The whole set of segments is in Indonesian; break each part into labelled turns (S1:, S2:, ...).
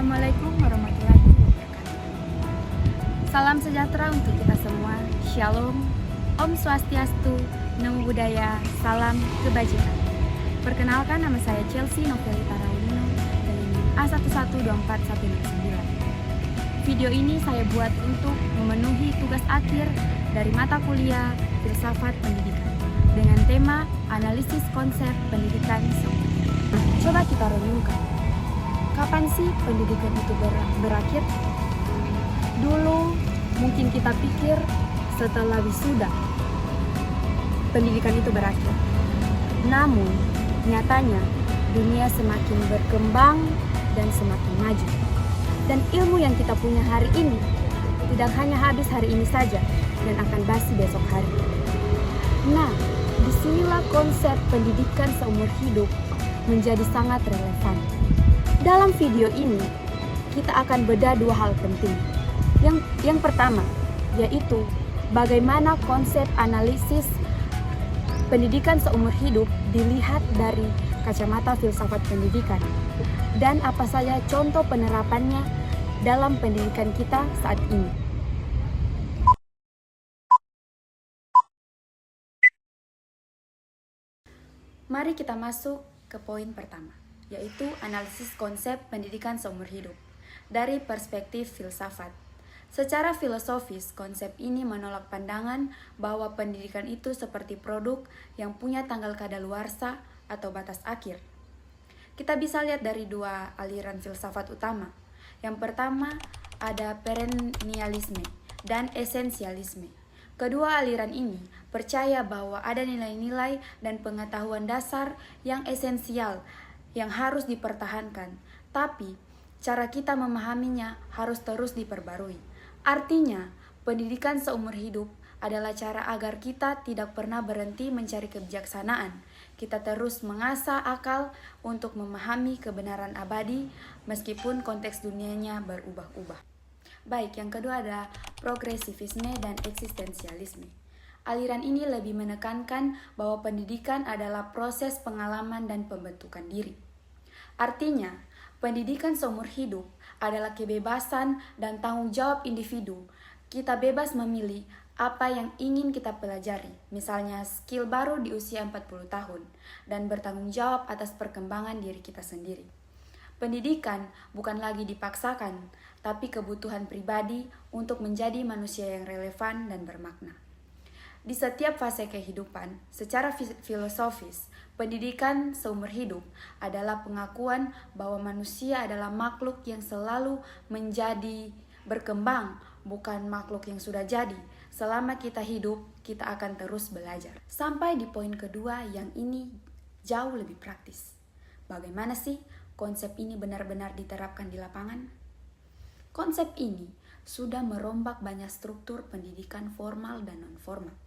S1: Assalamualaikum warahmatullahi wabarakatuh. Salam sejahtera untuk kita semua. Shalom, Om Swastiastu, Namo Buddhaya, salam kebajikan. Perkenalkan, nama saya Chelsea Novelita Raulino dari A1124109. Video ini saya buat untuk memenuhi tugas akhir dari mata kuliah Filsafat Pendidikan dengan tema analisis konsep pendidikan seumur hidup. Coba kita renungkan. Kapan sih pendidikan itu berakhir? Dulu mungkin kita pikir setelah wisuda pendidikan itu berakhir. Namun nyatanya dunia semakin berkembang dan semakin maju. Dan ilmu yang kita punya hari ini tidak hanya habis hari ini saja dan akan basi besok hari. Nah, disinilah konsep pendidikan seumur hidup menjadi sangat relevan. Dalam video ini, kita akan bedah dua hal penting. Yang pertama, yaitu bagaimana konsep analisis pendidikan seumur hidup dilihat dari kacamata filsafat pendidikan. Dan apa saja contoh penerapannya dalam pendidikan kita saat ini. Mari kita masuk ke poin pertama, yaitu analisis konsep pendidikan seumur hidup dari perspektif filsafat. Secara filosofis, konsep ini menolak pandangan bahwa pendidikan itu seperti produk yang punya tanggal kadaluarsa atau batas akhir. Kita bisa lihat dari dua aliran filsafat utama. Yang pertama ada perennialisme dan esensialisme. Kedua aliran ini percaya bahwa ada nilai-nilai dan pengetahuan dasar yang esensial yang harus dipertahankan, tapi cara kita memahaminya harus terus diperbarui. Artinya, pendidikan seumur hidup adalah cara agar kita tidak pernah berhenti mencari kebijaksanaan. Kita terus mengasah akal untuk memahami kebenaran abadi meskipun konteks dunianya berubah-ubah. Baik, yang kedua ada progresivisme dan eksistensialisme. Aliran ini lebih menekankan bahwa pendidikan adalah proses pengalaman dan pembentukan diri. Artinya, pendidikan seumur hidup adalah kebebasan dan tanggung jawab individu. Kita bebas memilih apa yang ingin kita pelajari, misalnya skill baru di usia 40 tahun, dan bertanggung jawab atas perkembangan diri kita sendiri. Pendidikan bukan lagi dipaksakan, tapi kebutuhan pribadi untuk menjadi manusia yang relevan dan bermakna. Di setiap fase kehidupan, secara filosofis, pendidikan seumur hidup adalah pengakuan bahwa manusia adalah makhluk yang selalu menjadi berkembang, bukan makhluk yang sudah jadi. Selama kita hidup, kita akan terus belajar. Sampai di poin kedua yang ini jauh lebih praktis. Bagaimana sih konsep ini benar-benar diterapkan di lapangan? Konsep ini sudah merombak banyak struktur pendidikan formal dan non-formal.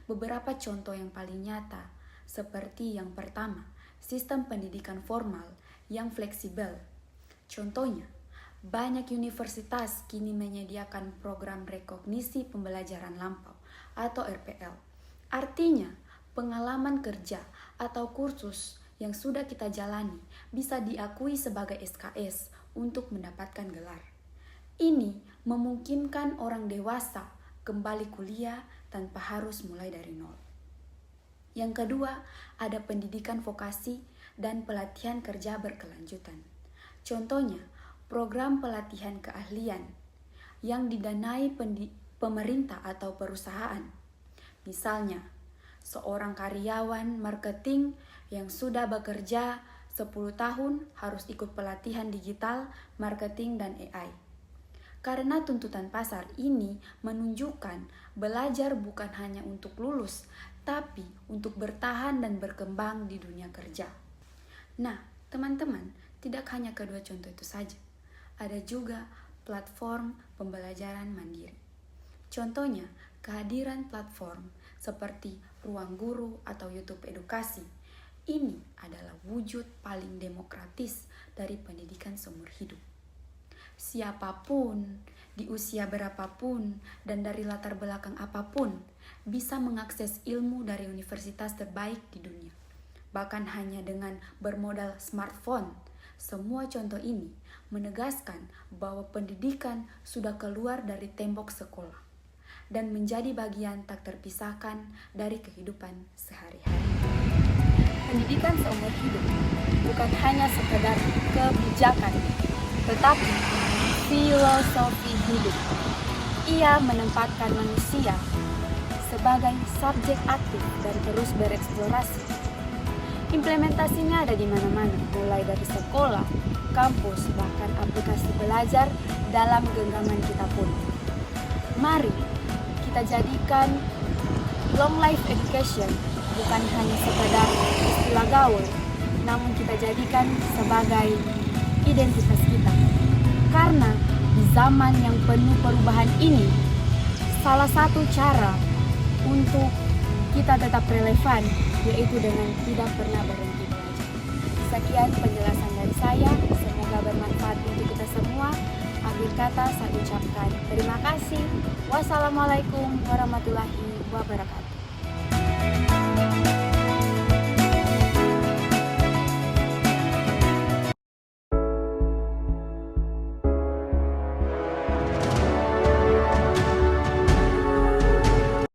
S1: Beberapa contoh yang paling nyata, seperti yang pertama, sistem pendidikan formal yang fleksibel. Contohnya, banyak universitas kini menyediakan program rekognisi pembelajaran lampau atau RPL. Artinya, pengalaman kerja atau kursus yang sudah kita jalani bisa diakui sebagai SKS untuk mendapatkan gelar. Ini memungkinkan orang dewasa kembali kuliah tanpa harus mulai dari nol. Yang kedua, ada pendidikan vokasi dan pelatihan kerja berkelanjutan. Contohnya, program pelatihan keahlian yang didanai pemerintah atau perusahaan. Misalnya, seorang karyawan marketing yang sudah bekerja 10 tahun harus ikut pelatihan digital, marketing, dan AI. Karena tuntutan pasar ini menunjukkan belajar bukan hanya untuk lulus, tapi untuk bertahan dan berkembang di dunia kerja. Nah, teman-teman, tidak hanya kedua contoh itu saja. Ada juga platform pembelajaran mandiri. Contohnya, kehadiran platform seperti Ruang Guru atau YouTube Edukasi. Ini adalah wujud paling demokratis dari pendidikan seumur hidup. Siapapun, di usia berapapun, dan dari latar belakang apapun, bisa mengakses ilmu dari universitas terbaik di dunia. Bahkan hanya dengan bermodal smartphone, Semua contoh ini menegaskan bahwa pendidikan sudah keluar dari tembok sekolah dan menjadi bagian tak terpisahkan dari kehidupan sehari-hari. Pendidikan seumur hidup bukan hanya sekedar kebijakan, tetapi filosofi hidup. Ia menempatkan manusia sebagai subjek aktif dan terus bereksplorasi. Implementasinya ada di mana-mana, mulai dari sekolah, kampus, bahkan aplikasi belajar dalam genggaman kita pun. Mari kita jadikan long life education bukan hanya sekedar istilah gaul, namun kita jadikan sebagai identitas kita. Karena di zaman yang penuh perubahan ini, salah satu cara untuk kita tetap relevan yaitu dengan tidak pernah berhenti belajar. Sekian penjelasan dari saya, semoga bermanfaat untuk kita semua. Akhir kata saya ucapkan terima kasih. Wassalamualaikum warahmatullahi wabarakatuh.